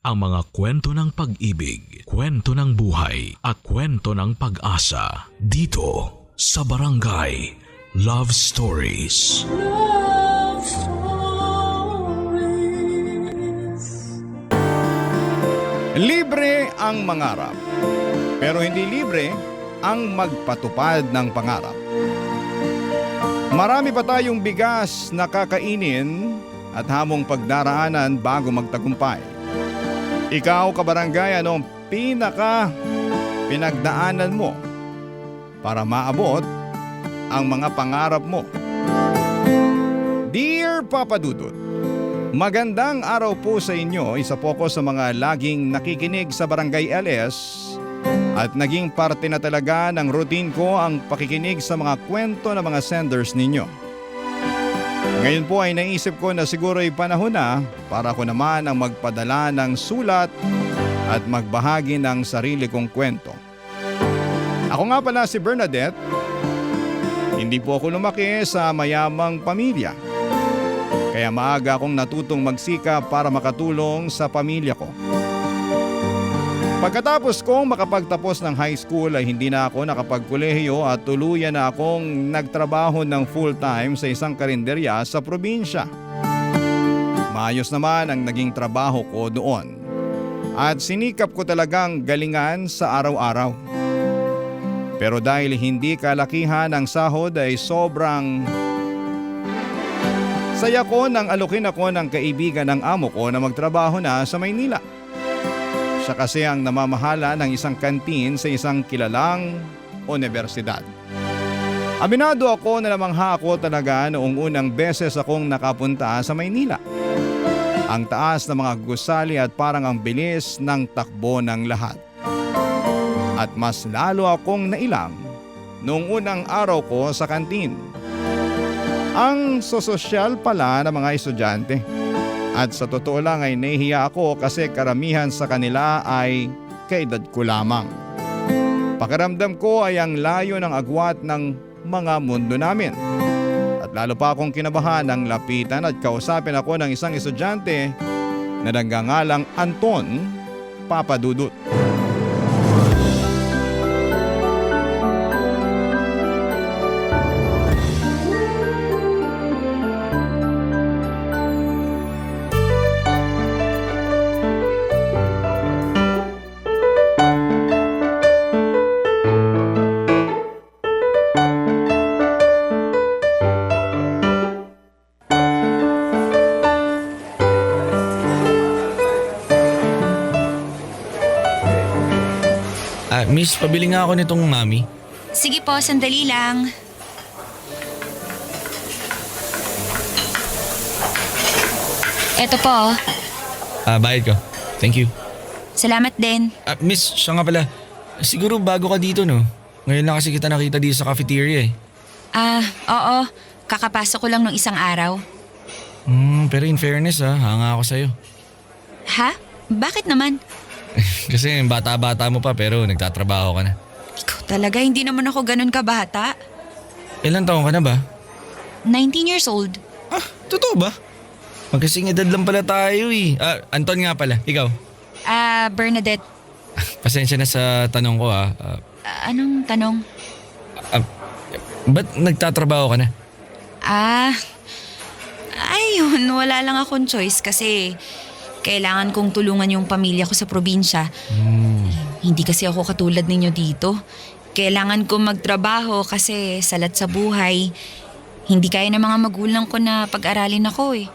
ang mga kwento ng pag-ibig, kwento ng buhay at kwento ng pag-asa dito sa Barangay Love Stories. Love Stories. Libre ang mangarap, pero hindi libre ang magpatupad ng pangarap. Marami pa tayong bigas na kakainin at hamong pagdaraanan bago magtagumpay. Ikaw, kabarangay, anong pinagdaanan mo para maabot ang mga pangarap mo? Dear Papa Dudut, magandang araw po sa inyo. Isa po ko sa mga laging nakikinig sa Barangay LS at naging parte na talaga ng routine ko ang pakikinig sa mga kwento ng mga senders ninyo. Ngayon po ay naisip ko na siguro ay panahon na para ko naman ang magpadala ng sulat at magbahagi ng sarili kong kwento. Ako nga pala si Bernadette. Hindi po ako lumaki sa mayamang pamilya. Kaya maaga akong natutong magsikap para makatulong sa pamilya ko. Pagkatapos kong makapagtapos ng high school ay hindi na ako nakapagkolehiyo at tuluyan na akong nagtrabaho ng full-time sa isang karinderya sa probinsya. Maayos naman ang naging trabaho ko doon at sinikap ko talagang galingan sa araw-araw. Pero dahil hindi kalakihan ang sahod ay sobrang saya ko nang alukin ako ng kaibigan ng amo ko na magtrabaho na sa Maynila. Siya kasi ang namamahala ng isang kantin sa isang kilalang universidad. Aminado ako na namangha ako talaga noong unang beses akong nakapunta sa Maynila. Ang taas ng mga gusali at parang ang bilis ng takbo ng lahat. At mas lalo akong nailang noong unang araw ko sa kantin. Ang sososyal pala ng mga estudyante. At sa totoo lang ay nahihiya ako kasi karamihan sa kanila ay kaedad ko lamang. Pakiramdam ko ay ang layo ng agwat ng mga mundo namin. At lalo pa akong kinabahan ng lapitan at kausapin ako ng isang estudyante na nagngangalang Anton Papadudut. Miss, pabili nga ako nitong mami. Sige po, sandali lang. Eto po. Bayad ko. Thank you. Salamat din. Miss, siya nga pala. Siguro bago ka dito, no? Ngayon lang kasi kita nakita dito sa cafeteria eh. Oo. Kakapasok ko lang nung isang araw. Pero in fairness hanga ako sa'yo. Ha? Bakit naman? Kasi bata-bata mo pa pero nagtatrabaho ka na. Ikaw talaga, hindi naman ako ganun kabata. Ilan taong ka na ba? 19 years old. Totoo ba? Magkasing edad lang pala tayo eh. Anton nga pala, ikaw. Bernadette. Pasensya na sa tanong ko Anong tanong? Ba't nagtatrabaho ka na? Ayun, wala lang akong choice kasi kailangan kong tulungan yung pamilya ko sa probinsya. Hindi kasi ako katulad ninyo dito. Kailangan kong magtrabaho kasi salat sa buhay. Hindi kaya ng mga magulang ko na pag-aralin ako eh.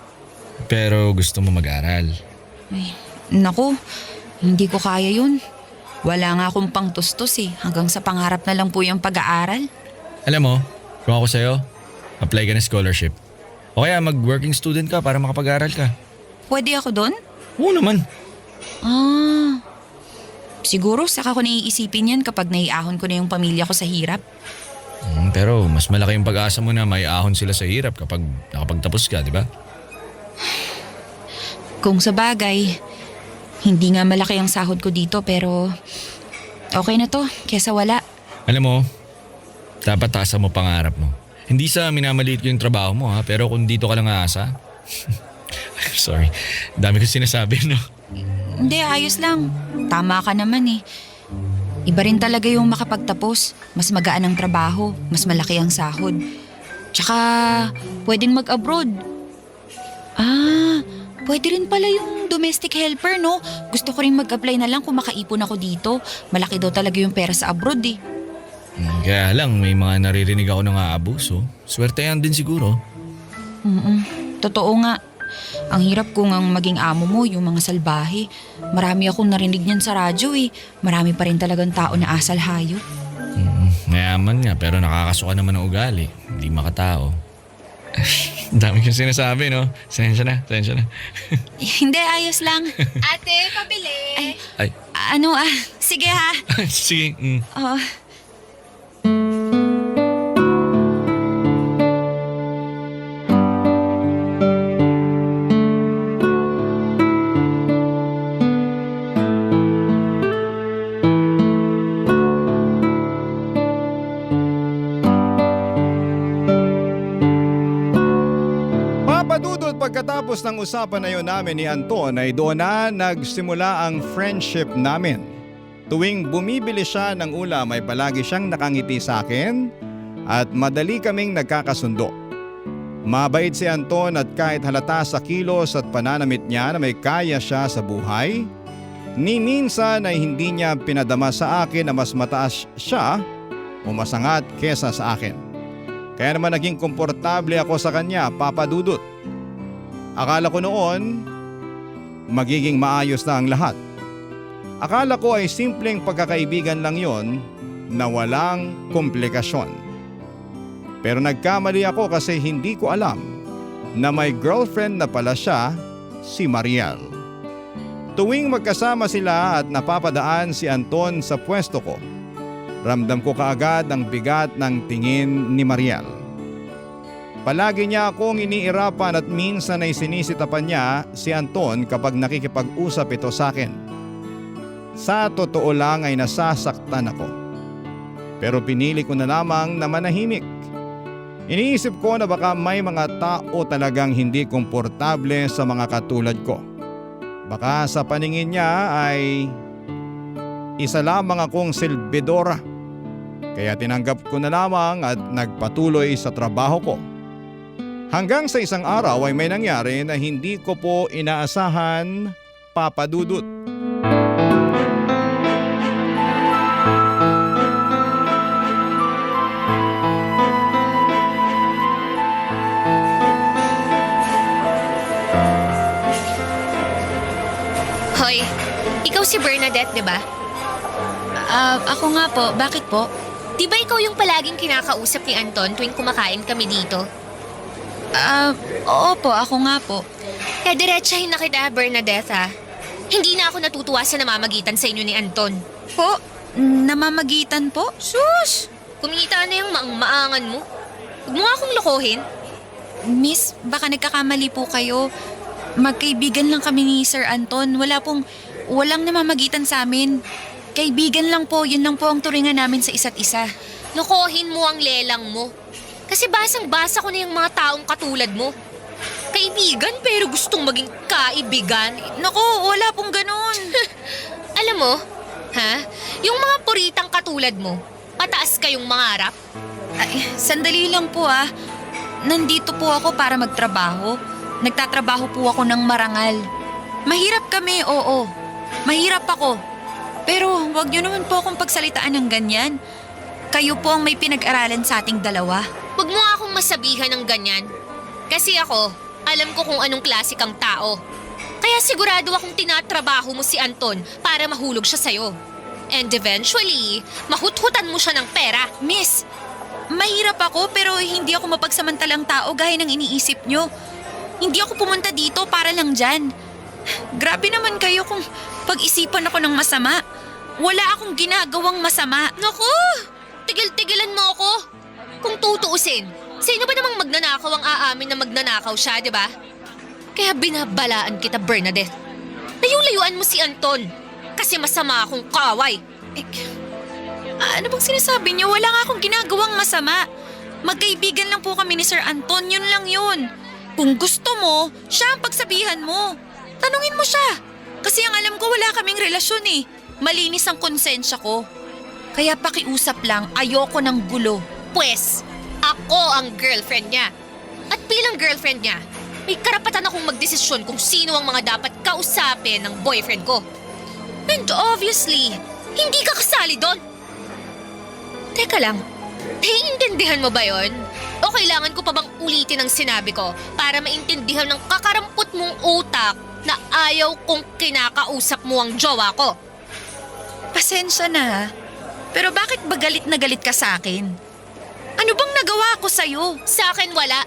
Pero gusto mo mag-aral. Ay, naku, hindi ko kaya yun. Wala nga akong pangtustos eh. Hanggang sa pangarap na lang po yung pag-aaral. Alam mo, kung ako sa'yo, apply ka na scholarship. O kaya mag-working student ka para makapag-aral ka. Pwede ako doon? Oo naman. Siguro saka ko naiisipin yan kapag naiahon ko na yung pamilya ko sa hirap. Pero mas malaki yung pag-asa mo na may ahon sila sa hirap kapag nakapagtapos ka, di ba? Kung sa bagay, hindi nga malaki ang sahod ko dito pero okay na to, kesa wala. Alam mo, dapat taasan mo pangarap mo. Hindi sa minamaliit ko yung trabaho mo pero kung dito ka lang aasa. Sorry, dami ko sinasabi no. Hindi, ayos lang. Tama ka naman eh. Iba rin talaga yung makapagtapos. Mas magaan ang trabaho, mas malaki ang sahod. Tsaka, pwedeng mag-abroad. Pwede rin pala yung domestic helper, no? Gusto ko rin mag-apply na lang kung makaipon ako dito. Malaki daw talaga yung pera sa abroad eh. Kaya lang, may mga naririnig ako ng aabuso. Swerte yan din siguro. Totoo nga. Ang hirap kung ang maging amo mo yung mga salbahe. Marami akong narinig niyan sa radyo eh. Marami pa rin talagang tao na asal hayop. Mayaman nga pero nakakasuka naman ng ugali. Hindi makatao. Ang dami kong sinasabi, no? Sensya na. Hindi, ayos lang. Ate, pabili. Ay, Sige ha. sige. Oo. Papadudod pagkatapos ng usapan na yun namin ni Anton ay doon na nagsimula ang friendship namin. Tuwing bumibili siya ng ulam ay palagi siyang nakangiti sa akin at madali kaming nagkakasundo. Mabait si Anton at kahit halata sa kilos at pananamit niya na may kaya siya sa buhay, ni minsan ay hindi niya pinadama sa akin na mas mataas siya o masangat kesa sa akin. Kaya naman naging komportable ako sa kanya, Papa Dudut. Akala ko noon, magiging maayos na ang lahat. Akala ko ay simpleng pagkakaibigan lang yon na walang komplikasyon. Pero nagkamali ako kasi hindi ko alam na may girlfriend na pala siya, si Mariel. Tuwing magkasama sila at napapadaan si Anton sa pwesto ko, ramdam ko kaagad ang bigat ng tingin ni Mariel. Palagi niya akong iniirapan at minsan ay sinisitapan niya si Anton kapag nakikipag-usap ito sa akin. Sa totoo lang ay nasasaktan ako. Pero pinili ko na lamang na manahimik. Iniisip ko na baka may mga tao talagang hindi komportable sa mga katulad ko. Baka sa paningin niya ay isa lamang akong silbidora. Kaya tinanggap ko na lamang at nagpatuloy sa trabaho ko. Hanggang sa isang araw ay may nangyari na hindi ko po inaasahan, Papa Dudut. Hoy, ikaw si Bernadette, di ba? Ako nga po. Bakit po? Di ba ikaw yung palaging kinakausap ni Anton tuwing kumakain kami dito? Oo po. Ako nga po. Kaya diretsahin na kita, Bernadette, ha? Hindi na ako natutuwa sa namamagitan sa inyo ni Anton. Po? Namamagitan po? Sus! Kumita na yung maang-maangan mo. Huwag mo nga akong lokohin. Miss, baka nagkakamali po kayo. Magkaibigan lang kami ni Sir Anton. Walang namamagitan sa amin. Kaibigan lang po, yun lang po ang turingan namin sa isa't isa. Lokohin mo ang lelang mo. Kasi basang-basa ko na yung mga taong katulad mo. Kaibigan pero gustong maging kaibigan. Naku, wala pong ganun. Alam mo, ha? Yung mga puritang katulad mo, pataas kayong mangarap. Ay, sandali lang po ah. Nandito po ako para magtrabaho. Nagtatrabaho po ako ng marangal. Mahirap kami, oo. Mahirap ako. Pero wag niyo naman po akong pagsalitaan ng ganyan. Kayo po ang may pinag-aralan sa ating dalawa. Huwag mo akong masabihan ng ganyan. Kasi ako, alam ko kung anong klase kang tao. Kaya sigurado akong tinatrabaho mo si Anton para mahulog siya sa'yo. And eventually, mahuthutan mo siya ng pera. Miss, mahirap ako pero hindi ako mapagsamantalang tao gaya ng iniisip nyo. Hindi ako pumunta dito para lang dyan. Grabe naman kayo kung pag-isipan ako ng masama. Wala akong ginagawang masama. Naku! Tigil-tigilan mo ako. Kung tutuusin, sino ba namang magnanakaw ang aamin na magnanakaw siya, di ba? Kaya binabalaan kita, Bernadette. Layuan mo si Anton kasi masama akong kaway. Ano bang sinasabi niyo? Wala nga akong ginagawang masama. Magkaibigan lang po kami ni Sir Anton, yun lang yun. Kung gusto mo, siya ang pagsabihan mo. Tanungin mo siya. Kasi ang alam ko wala kaming relasyon eh. Malinis ang konsensya ko. Kaya pakiusap lang, ayoko ng gulo. Pwes, ako ang girlfriend niya. At bilang girlfriend niya, may karapatan akong magdesisyon kung sino ang mga dapat kausapin ng boyfriend ko. And obviously, hindi ka kasali doon. Teka lang, naiintindihan mo ba yon? O kailangan ko pa bang ulitin ang sinabi ko para maintindihan ng kakarampot mong utak na ayaw kong kinakausap mo ang jowa ko? Pasensya na ha. Pero bakit ba galit na galit ka sa akin? Ano bang nagawa ko sa'yo? Sa akin wala.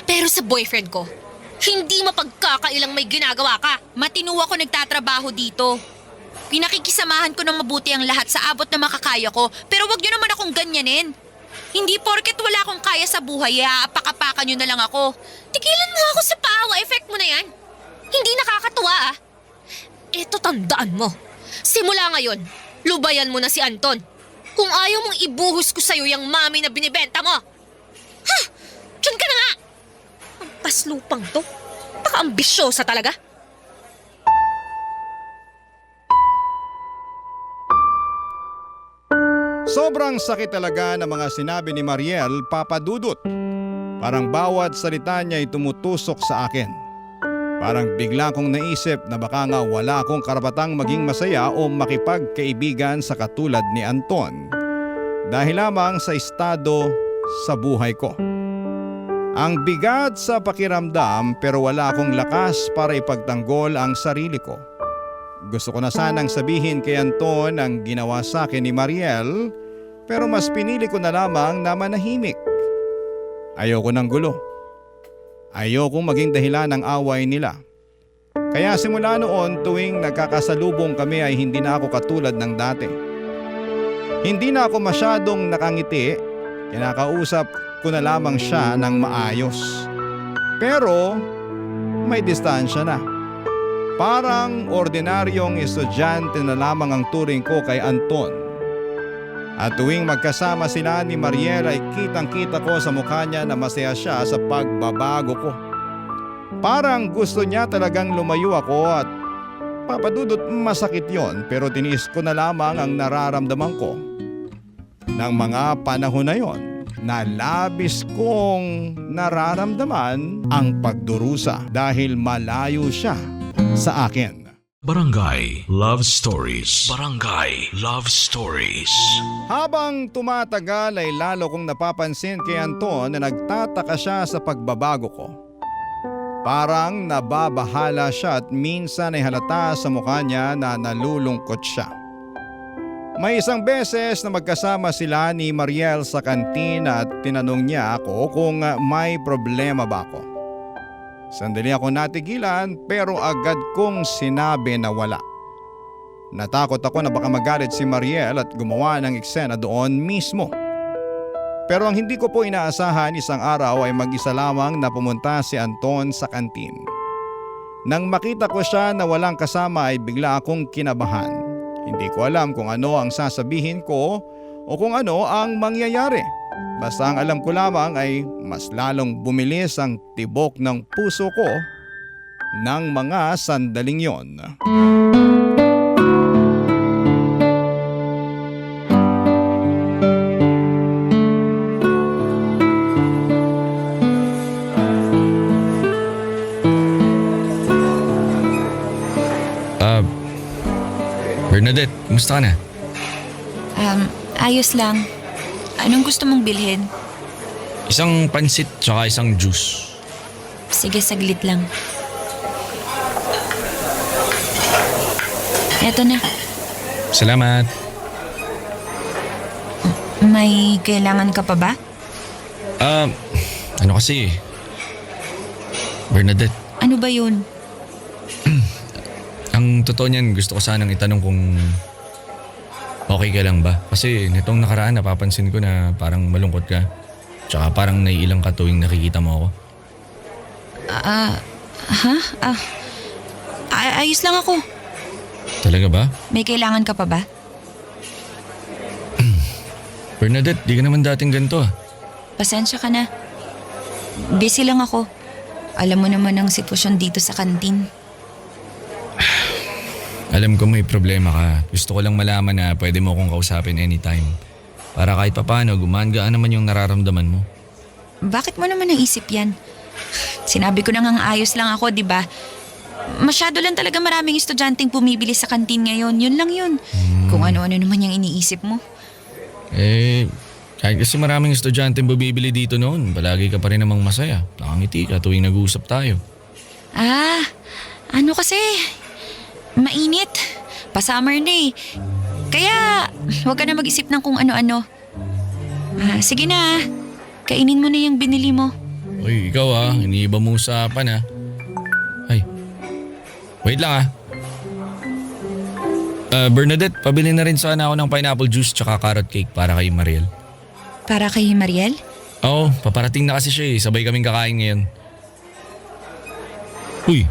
Pero sa boyfriend ko, hindi mapagkakailang may ginagawa ka. Matino ako nagtatrabaho dito. Pinakikisamahan ko ng mabuti ang lahat sa abot na makakaya ko. Pero wag niyo naman akong ganyanin. Hindi porket wala akong kaya sa buhay, apak-apakan niyo na lang ako. Tigilan mo ako sa paawa effect mo na yan. Hindi nakakatuwa ah. Ito tandaan mo. Simula ngayon, lubayan mo na si Anton. Kung ayaw mong ibuhos ko sa'yo yung mami na binibenta mo. Ha! Diyan ka na nga! Ang paslupang to. Baka ambisyosa talaga. Sobrang sakit talaga ng mga sinabi ni Mariel, Papa Dudut. Parang bawat salita niya ay tumutusok sa akin. Parang bigla kong naisip na baka nga wala akong karapatang maging masaya o makipagkaibigan sa katulad ni Anton. Dahil lamang sa estado sa buhay ko. Ang bigat sa pakiramdam pero wala akong lakas para ipagtanggol ang sarili ko. Gusto ko na sanang sabihin kay Anton ang ginawa sa akin ni Mariel, pero mas pinili ko na lamang na manahimik. Ayoko ng gulo. Ayokong maging dahilan ng away nila. Kaya simula noon tuwing nagkakasalubong kami ay hindi na ako katulad ng dati. Hindi na ako masyadong nakangiti, kinakausap ko na lamang siya ng maayos. Pero may distansya na. Parang ordinaryong estudyante na lamang ang turing ko kay Anton. At tuwing magkasama sila ni Mariel ay kitang-kita ko sa mukha niya na masaya siya sa pagbabago ko. Parang gusto niya talagang lumayo ako at papadudot masakit yon, pero tiniis ko na lamang ang nararamdaman ko. Nang mga panahon na yon, na labis kong nararamdaman ang pagdurusa dahil malayo siya sa akin. Barangay Love Stories. Barangay Love Stories. Habang tumatagal ay lalo kong napapansin kay Anton na nagtataka siya sa pagbabago ko. Parang nababahala siya at minsan ay halata sa mukha niya na nalulungkot siya. May isang beses na magkasama sila ni Mariel sa kantin at tinanong niya ako kung may problema ba ako. Sandali ako natigilan pero agad kong sinabi na wala. Natakot ako na baka magalit si Mariel at gumawa ng eksena doon mismo. Pero ang hindi ko po inaasahan, isang araw ay mag-isa lamang na pumunta si Anton sa kantin. Nang makita ko siya na walang kasama ay bigla akong kinabahan. Hindi ko alam kung ano ang sasabihin ko o kung ano ang mangyayari. Basta ang alam ko lamang ay mas lalong bumilis ang tibok ng puso ko ng mga sandaling yon. Bernadette, kumusta ka na? Ayos lang. Anong gusto mong bilhin? Isang pansit tsaka isang juice. Sige, saglit lang. Eto na. Salamat. May kailangan ka pa ba? Ano kasi? Bernadette, Ano ba yun? ang totoo niyan gusto ko sanang itanong kung okay ka lang ba? Kasi nitong nakaraan napapansin ko na parang malungkot ka. Tsaka parang naiilang ka tuwing nakikita mo ako. Ayos lang ako. Talaga ba? May kailangan ka pa ba? Bernadette, di ka naman dating ganito ah. Pasensya ka na. Busy lang ako. Alam mo naman ang sitwasyon dito sa kantin. Alam ko may problema ka. Gusto ko lang malaman na pwede mo akong kausapin anytime. Para kahit papano, gumaan-gaan naman yung nararamdaman mo. Bakit mo naman naisip yan? Sinabi ko na ngang ayos lang ako, di ba? Masyado lang talaga maraming estudyanteng bumibili sa kantin ngayon. Yun lang yun. Kung ano-ano naman yung iniisip mo. Kahit kasi maraming estudyanteng bumibili dito noon, palagi ka pa rin namang masaya. Nakangiti ka tuwing nag-uusap tayo. Ano kasi? Mainit. Pa-summer na eh. Kaya, huwag ka na mag-isip ng kung ano-ano. Sige na. Kainin mo na yung binili mo. Uy, ikaw iniiba mo usapan Ay, wait lang Bernadette, pabili na rin sana ako ng pineapple juice tsaka carrot cake para kay Mariel. Para kay Mariel? Oo, paparating na kasi siya sabay kaming kakain ngayon. Uy,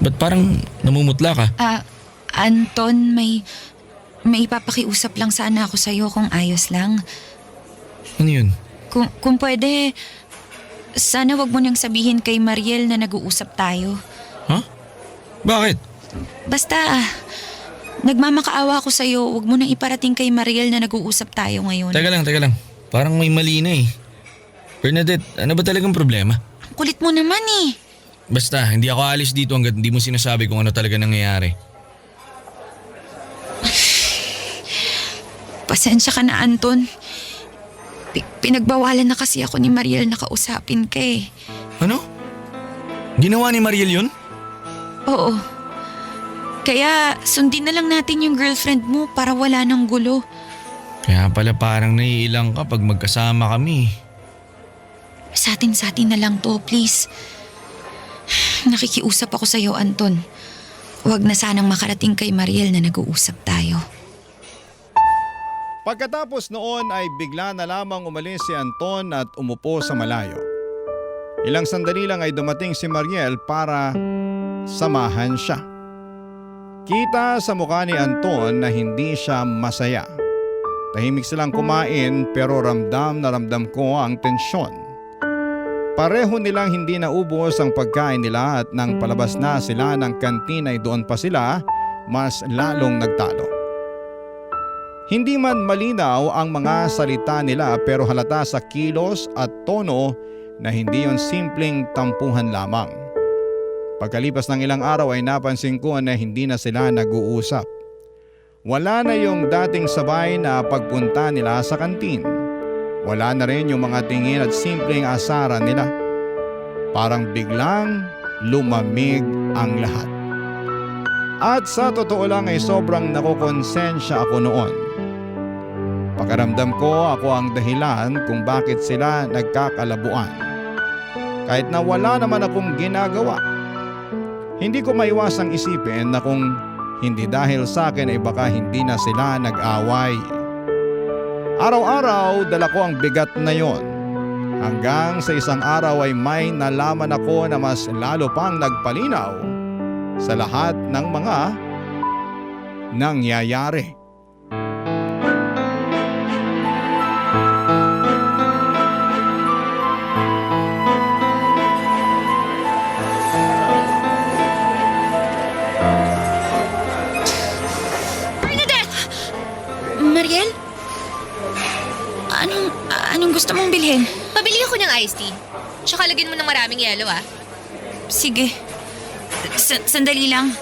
ba't parang namumutla ka? Anton, may ipapakiusap lang sana ako sa'yo kung ayos lang. Ano yun? Kung pwede, sana wag mo nang sabihin kay Mariel na nag-uusap tayo. Ha? Bakit? Basta, nagmamakaawa ako sa'yo, wag mo nang iparating kay Mariel na nag-uusap tayo ngayon. Teka lang. Parang may mali na Bernadette, ano ba talagang problema? Ang kulit mo naman eh. Basta, hindi ako alis dito hanggat hindi mo sinasabi kung ano talaga nangyayari. Pasensya ka na, Anton. Pinagbawalan na kasi ako ni Mariel na kausapin ka eh. Ano? Ginawa ni Mariel yun? Oo. Kaya sundin na lang natin yung girlfriend mo para wala nang gulo. Kaya pala parang naiilang ka pag magkasama kami. Sa atin na lang to, please. Nakikiusap ako sa'yo, Anton. Huwag na sanang makarating kay Mariel na nag-uusap tayo. Pagkatapos noon ay bigla na lamang umalis si Anton at umupo sa malayo. Ilang sandali lang ay dumating si Mariel para samahan siya. Kita sa mukha ni Anton na hindi siya masaya. Tahimik silang kumain pero ramdam na ramdam ko ang tensyon. Pareho nilang hindi naubos ang pagkain nila at nang palabas na sila ng kantin ay doon pa sila mas lalong nagtalo. Hindi man malinaw ang mga salita nila pero halata sa kilos at tono na hindi yon simpleng tampuhan lamang. Pagkalipas ng ilang araw ay napansin ko na hindi na sila nag-uusap. Wala na yung dating sabay na pagpunta nila sa kantin. Wala na rin yung mga tingin at simpleng asaran nila. Parang biglang lumamig ang lahat. At sa totoo lang ay sobrang nakukonsensya ako noon. Pakiramdam ko ako ang dahilan kung bakit sila nagkakalabuan. Kahit na wala naman akong ginagawa. Hindi ko maiwasang isipin na kung hindi dahil sa akin ay baka hindi na sila nag-away. Araw-araw dala ko ang bigat na yon. Hanggang sa isang araw ay may nalaman ako na mas lalo pang nagpalinaw sa lahat ng mga nangyayari. Mariel? Anong gusto mong bilhin? Pabili ako ng iced tea. Tsaka lagyan mo ng maraming yelo Sige. Sandali lang.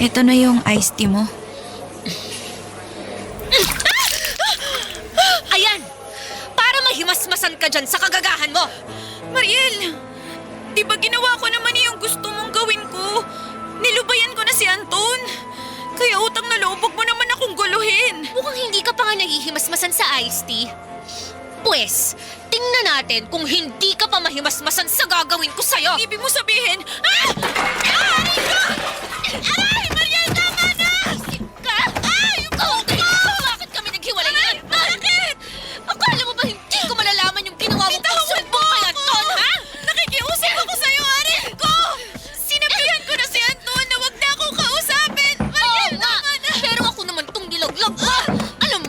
Ito na yung iced tea mo. Ayan! Para mahimasmasan ka dyan sa kagagahan mo! Mariel! Di ba ginawa ko naman yung gusto mong gawin ko? Nilubayan ko na si Anton. Kaya utang na loob, wag mo naman akong guluhin. Mukhang hindi ka pa nga nahihimasmasan sa iced tea. Pwes, tingnan natin kung hindi ka pa mahimasmasan sa gagawin ko sa'yo. Ibig mo sabihin, Ay! Mariel, tama na! Isip ka? Ay! Bakit kami naghiwalay yan? Bakit? Akala mo ba hindi ko malalaman yung ginawa mo kung sumbong kay Anton, ha? nakikiusap ako sa'yo, Arin ko! Sinabihan ko na si Anton na wag na akong kausapin. Oo nga, pero ako naman tong nilaglag mo. Alam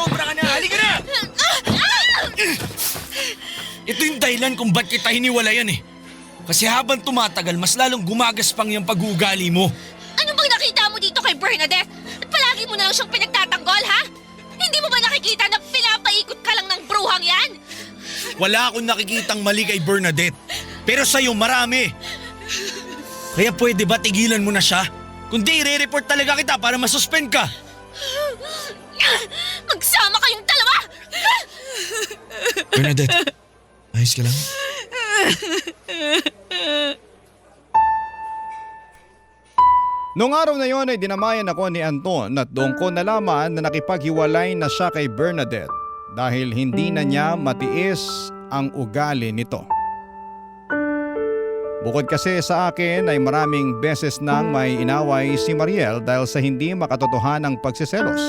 Sumusobra ka na! Halika na! Ito yung dahilan kung ba't kita hiniwalayan eh. Kasi habang tumatagal, mas lalong gumagaspang yung pag-uugali mo. Ano bang nakita mo dito kay Bernadette? At palagi mo na lang siyang pinagtatanggol, ha? Hindi mo ba nakikita na pinapaikot ka lang ng bruhang yan? Wala akong nakikitang mali kay Bernadette. Pero sa'yo marami. Kaya pwede ba tigilan mo na siya? Kundi i-report talaga kita para masuspend ka. Magsama kayong dalawa! Bernadette, ayos ka lang? Noong araw na yon ay dinamayan ako ni Anton at doon ko nalaman na nakipaghiwalay na siya kay Bernadette dahil hindi na niya matiis ang ugali nito. Bukod kasi sa akin ay maraming beses nang may inaway si Mariel dahil sa hindi makatotohanang pagsiselos.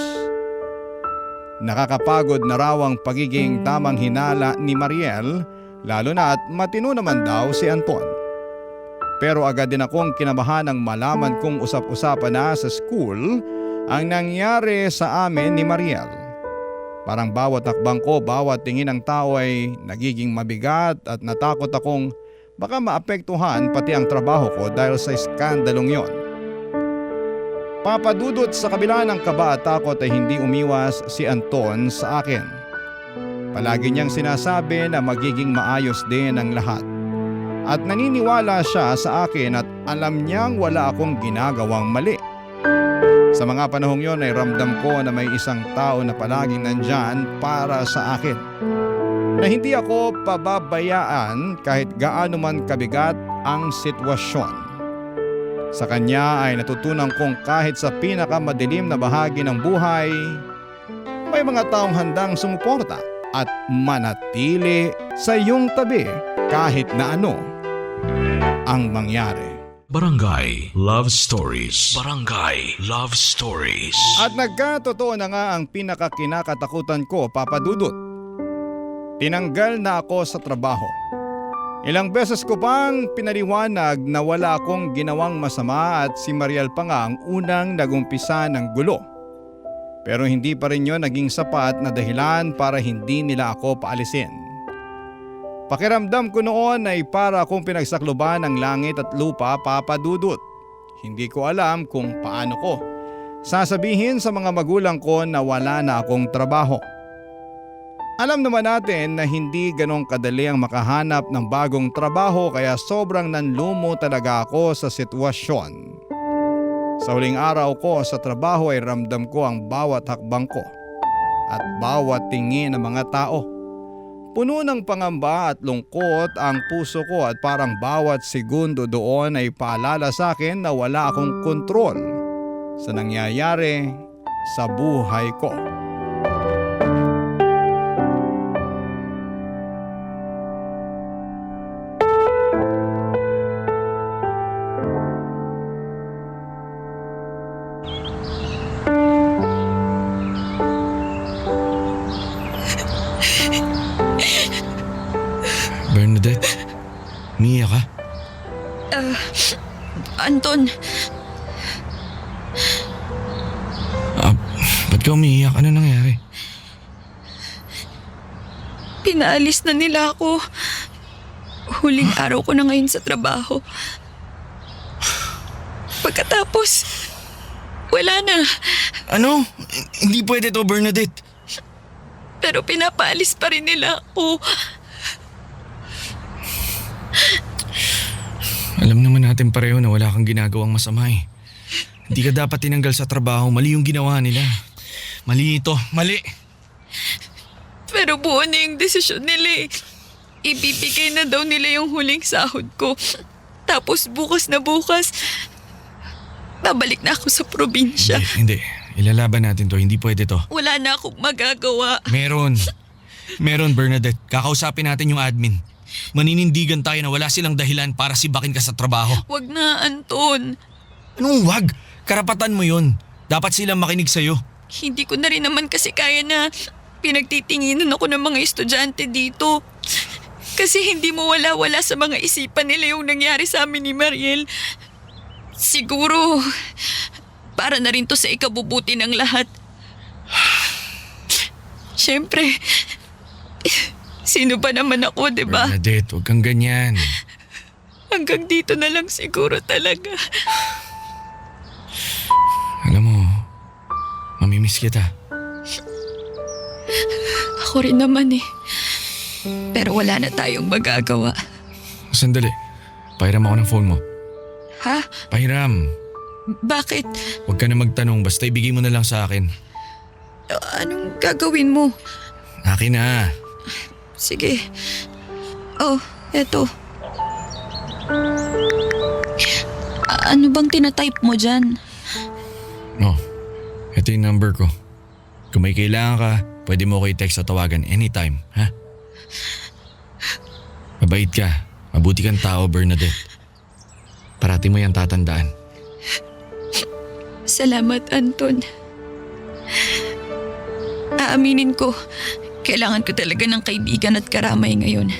Nakakapagod na raw ang pagiging tamang hinala ni Mariel, lalo na at matino naman daw si Anton. Pero agad din akong kinabahan nang malaman kong usap-usapan na sa school ang nangyari sa amin ni Mariel. Parang bawat hakbang ko, bawat tingin ng tao ay nagiging mabigat at natakot akong baka maapektuhan pati ang trabaho ko dahil sa iskandalong yon. Papadudot sa kabila ng kaba at takot ay hindi umiwas si Anton sa akin. Palagi niyang sinasabi na magiging maayos din ang lahat. At naniniwala siya sa akin at alam niyang wala akong ginagawang mali. Sa mga panahong yon ay ramdam ko na may isang tao na palaging nandyan para sa akin. Na hindi ako pababayaan kahit gaano man kabigat ang sitwasyon. Sa kanya ay natutunan kong kahit sa pinakamadilim na bahagi ng buhay, may mga taong handang sumuporta at manatili sa iyong tabi kahit na ano ang mangyari. Barangay Love Stories. Barangay Love Stories. At nagkatotoo na nga ang pinakakinakatakutan ko, Papa Dudut. Tinanggal na ako sa trabaho. Ilang beses ko pang pinaliwanag na wala akong ginawang masama at si Mariel pa nga ang unang nagumpisa ng gulo. Pero hindi pa rin yun naging sapat na dahilan para hindi nila ako paalisin. Pakiramdam ko noon ay para akong pinagsakluban ng langit at lupa, Papa Dudut. Hindi ko alam kung paano ko sasabihin sa mga magulang ko na wala na akong trabaho. Alam naman natin na hindi ganong kadali ang makahanap ng bagong trabaho kaya sobrang nanlumo talaga ako sa sitwasyon. Sa huling araw ko sa trabaho ay ramdam ko ang bawat hakbang ko at bawat tingin ng mga tao. Puno ng pangamba at lungkot ang puso ko at parang bawat segundo doon ay paalala sa akin na wala akong kontrol sa nangyayari sa buhay ko. Bernadette, umiiyak ka? Anton, Ba't ka umiiyak? Ano nangyari? pinaalis na nila ako. Huling araw ko na ngayon sa trabaho. Pagkatapos, wala na. Ano? Hindi pwede to, Bernadette. Pero pinapaalis pa rin nila ako. Alam naman natin pareho na wala kang ginagawang masama eh. Hindi ka dapat tinanggal sa trabaho. Mali yung ginawa nila. Mali ito. Mali. Pero buo na yung desisyon nila eh. Ibibigay na daw nila yung huling sahod ko. Tapos bukas na bukas, babalik na ako sa probinsya. Hindi. Ilalaban natin to. Hindi pwede to. Wala na akong magagawa. Meron. Meron, Bernadette. Kakausapin natin yung admin. Maninindigan tayo na wala silang dahilan para sibakin ka sa trabaho. Wag na, Anton. Anong wag? Karapatan mo yun. Dapat silang makinig sa'yo. Hindi ko na rin naman kasi kaya na pinagtitinginan ako ng mga estudyante dito. Kasi hindi mo wala-wala sa mga isipan nila yung nangyari sa amin ni Mariel. Siguro, para na rin to sa ikabubuti ng lahat. Siyempre, sino ba naman ako, di ba? Bernadette, huwag kang ganyan. Hanggang dito na lang siguro talaga. Alam mo, mamimiss kita. Ako rin naman eh. Pero wala na tayong magagawa. Sandali, pahiram ako ng phone mo. Ha? Pahiram. Bakit? Huwag ka na magtanong, basta ibigay mo na lang sa akin. Anong gagawin mo? Akin na. Sige. Oh, eto. Ano bang tinatype mo dyan? Oh, ito yung number ko. Kung may kailangan ka, pwede mo ko i-text o tawagan anytime, ha? Mabait ka. Mabuti kang tao, Bernadette. Parati mo yan tatandaan. Salamat, Anton. Aaminin ko, kailangan ko talaga ng kaibigan at karamay ngayon.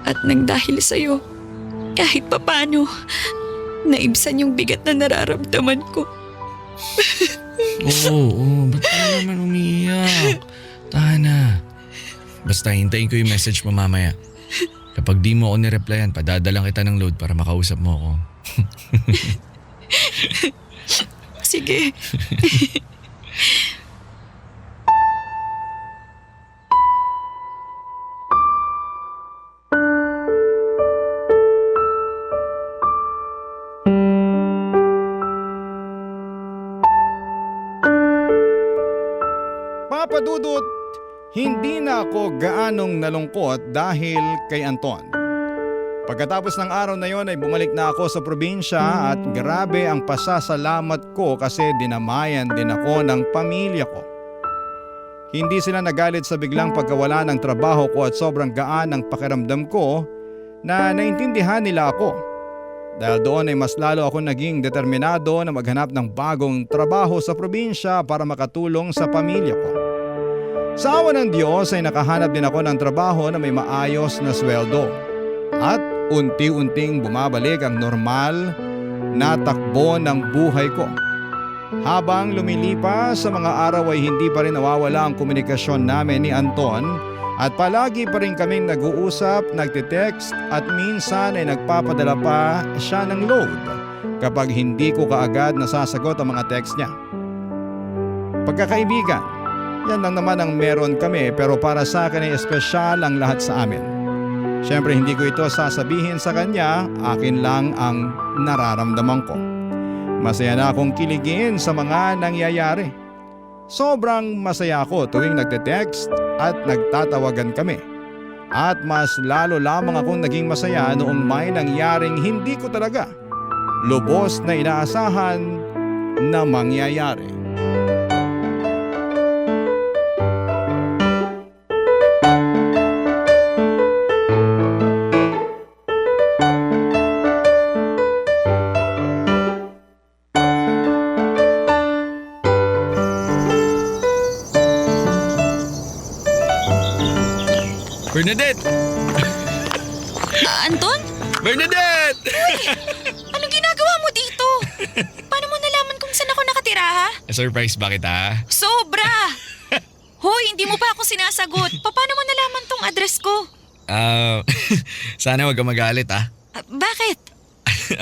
At nang dahil sa'yo, kahit papano, naibsan yung bigat na nararamdaman ko. Oo, ba't ka naman umiiyak? Tahan na. Basta hintayin ko yung message mo mamaya. Kapag di mo ako nireplyan, padadalang kita ng load para makausap mo ako. Sige. Papadudot, hindi na ako gaanong nalungkot dahil kay Anton. Pagkatapos ng araw na yon ay bumalik na ako sa probinsya at grabe ang pasasalamat ko kasi dinamayan din ako ng pamilya ko. Hindi sila nagalit sa biglang pagkawala ng trabaho ko at sobrang gaan ang pakiramdam ko na naintindihan nila ako. Dahil doon ay mas lalo ako naging determinado na maghanap ng bagong trabaho sa probinsya para makatulong sa pamilya ko. Sa awa ng Diyos ay nakahanap din ako ng trabaho na may maayos na sweldo. At unti-unting bumabalik ang normal na takbo ng buhay ko. Habang lumilipas sa mga araw ay hindi pa rin nawawala ang komunikasyon namin ni Anton at palagi pa rin kaming nag-uusap, nagte-text at minsan ay nagpapadala pa siya ng load kapag hindi ko kaagad nasasagot ang mga text niya. Pagkakaibigan, yan lang naman ang meron kami pero para sa akin ay espesyal ang lahat sa amin. Siyempre hindi ko ito sasabihin sa kanya, akin lang ang nararamdaman ko. Masaya na akong kiligin sa mga nangyayari. Sobrang masaya ako tuwing nagte-text at nagtatawagan kami. At mas lalo lamang akong naging masaya noong may nangyaring hindi ko talaga lubos na inaasahan na mangyayari. Bernadette! Anton? Bernadette! Anong ginagawa mo dito? Paano mo nalaman kung saan ako nakatira, ha? Surprise ba kita? Sobra! Hoy, hindi mo pa ako sinasagot. Paano mo nalaman tong address ko? Sana wag ka magalit Bakit?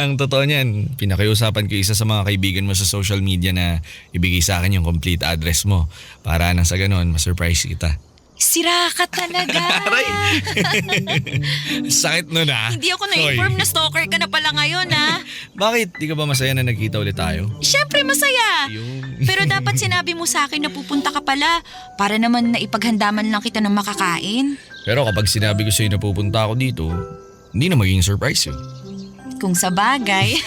Ang totoo niyan, pinakiusapan ko isa sa mga kaibigan mo sa social media na ibigay sa akin yung complete address mo para nang sa ganon, ma-surprise kita. Sira ka talaga. Sakit nun Hindi ako na-inform na stalker ka na pala ngayon, ha? Bakit? Di ka ba masaya na nagkita ulit tayo? Siyempre masaya. Pero dapat sinabi mo sa akin na pupunta ka pala para naman na ipaghandaman lang kita ng makakain. Pero kapag sinabi ko sa'yo na pupunta ako dito, hindi na magiging surprise yun. Kung sa bagay.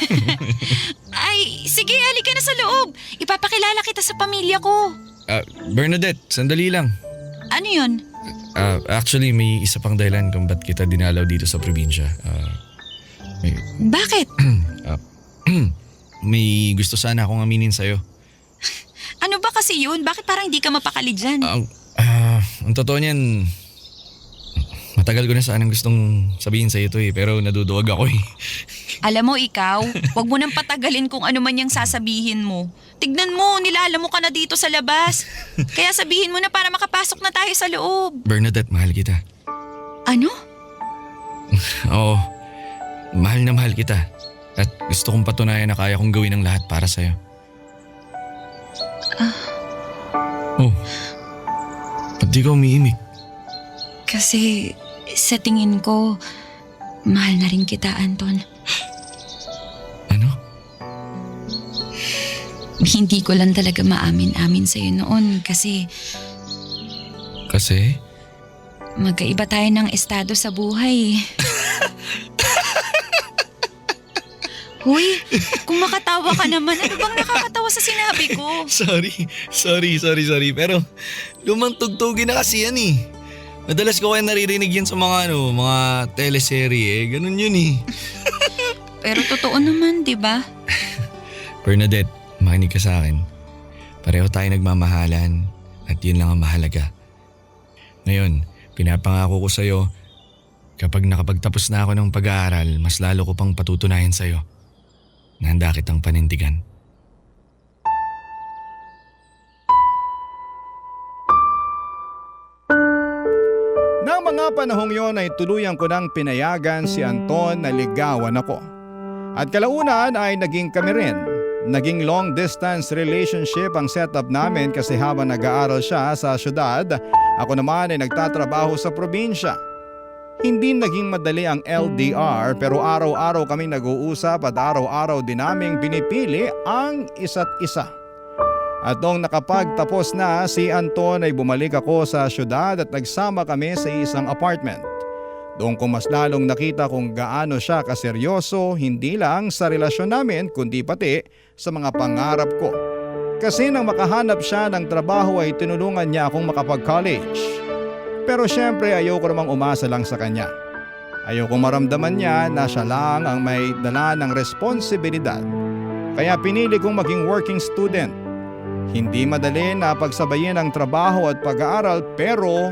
Ay, sige, halika na sa loob. Ipapakilala kita sa pamilya ko. Bernadette, sandali lang. Ano yun? Actually, may isa pang dahilan kung ba't kita dinalaw dito sa probinsya. Bakit? May gusto sana akong aminin sa'yo. Ano ba kasi yun? Bakit parang hindi ka mapakali dyan? Ang totoo niyan, Matagal ko na sanang gustong sabihin sa'yo ito pero naduduwag ako eh. Alam mo ikaw, wag mo nang patagalin kung ano man yung sasabihin mo. Tignan mo, nilala mo ka na dito sa labas. Kaya sabihin mo na para makapasok na tayo sa loob. Bernadette, mahal kita. Ano? Oo, mahal na mahal kita. At gusto kong patunayan na kaya kong gawin ang lahat para sa'yo. Oh, ba't di ka umiimik? Kasi sa tingin ko, mahal na rin kita, Anton. Ano? Hindi ko lang talaga maamin-amin sa'yo noon kasi Kasi? magkaiba tayo ng estado sa buhay. Huy, kung makatawa ka naman, ano bang nakakatawa sa sinabi ko? Sorry. Pero lumang tugtugin na kasi yan eh. Madalas ko kaya naririnig yan sa mga mga teleserye. Ganun yun eh. Pero totoo naman, di ba? Bernadette, makinig ka sa akin. Pareho tayo nagmamahalan at yun lang ang mahalaga. Ngayon, pinapangako ko sa'yo, kapag nakapagtapos na ako ng pag-aaral, mas lalo ko pang patutunayan sa'yo na handa kitang panindigan. Nang mga panahong yon ay tuluyang ko nang pinayagan si Anton na ligawan ako. At kalaunan ay naging kami rin. Naging long distance relationship ang setup namin kasi habang nag-aaral siya sa syudad, ako naman ay nagtatrabaho sa probinsya. Hindi naging madali ang LDR pero araw-araw kaming nag-uusap at araw-araw din naming pinipili ang isa't isa. At noong nakapagtapos na, si Anton ay bumalik ako sa syudad at nagsama kami sa isang apartment. Doon ko mas lalong nakita kung gaano siya kaseryoso hindi lang sa relasyon namin kundi pati sa mga pangarap ko. Kasi nang makahanap siya ng trabaho ay tinulungan niya akong makapag-college. Pero syempre ayoko namang umasa lang sa kanya. Ayoko maramdaman niya na siya lang ang may dala ng responsibilidad. Kaya pinili kong maging working student. Hindi madali na pagsabayin ang trabaho at pag-aaral pero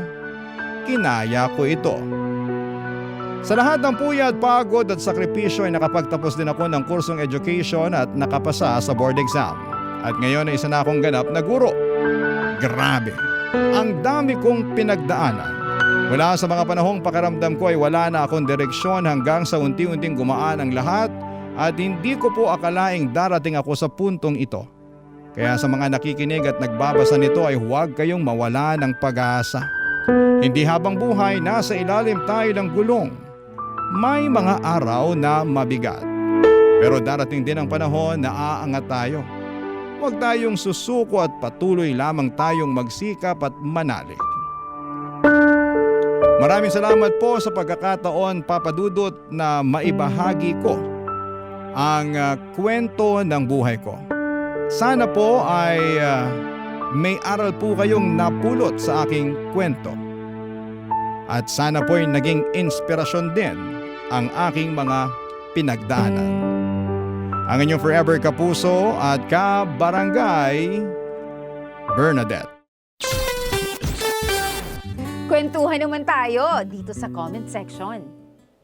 kinaya ko ito. Sa lahat ng puyat, pagod at sakripisyo ay nakapagtapos din ako ng kursong education at nakapasa sa board exam. At ngayon ay isa na akong ganap na guro. Grabe! Ang dami kong pinagdaanan. Wala sa mga panahong pakiramdam ko ay wala na akong direksyon hanggang sa unti-unting gumaan ang lahat at hindi ko po akalaing darating ako sa puntong ito. Kaya sa mga nakikinig at nagbabasa nito ay huwag kayong mawala ng pag-asa. Hindi habang buhay nasa ilalim tayo ng gulong. May mga araw na mabigat. Pero darating din ang panahon na aangat tayo. Huwag tayong susuko at patuloy lamang tayong magsikap at manalig. Maraming salamat po sa pagkakataon, Papa Dudut, na maibahagi ko ang kwento ng buhay ko. Sana po ay may aral po kayong napulot sa aking kwento. At sana po ay naging inspirasyon din ang aking mga pinagdaanan. Ang inyong forever kapuso at kabarangay, Bernadette. Kwentuhan naman tayo dito sa comment section.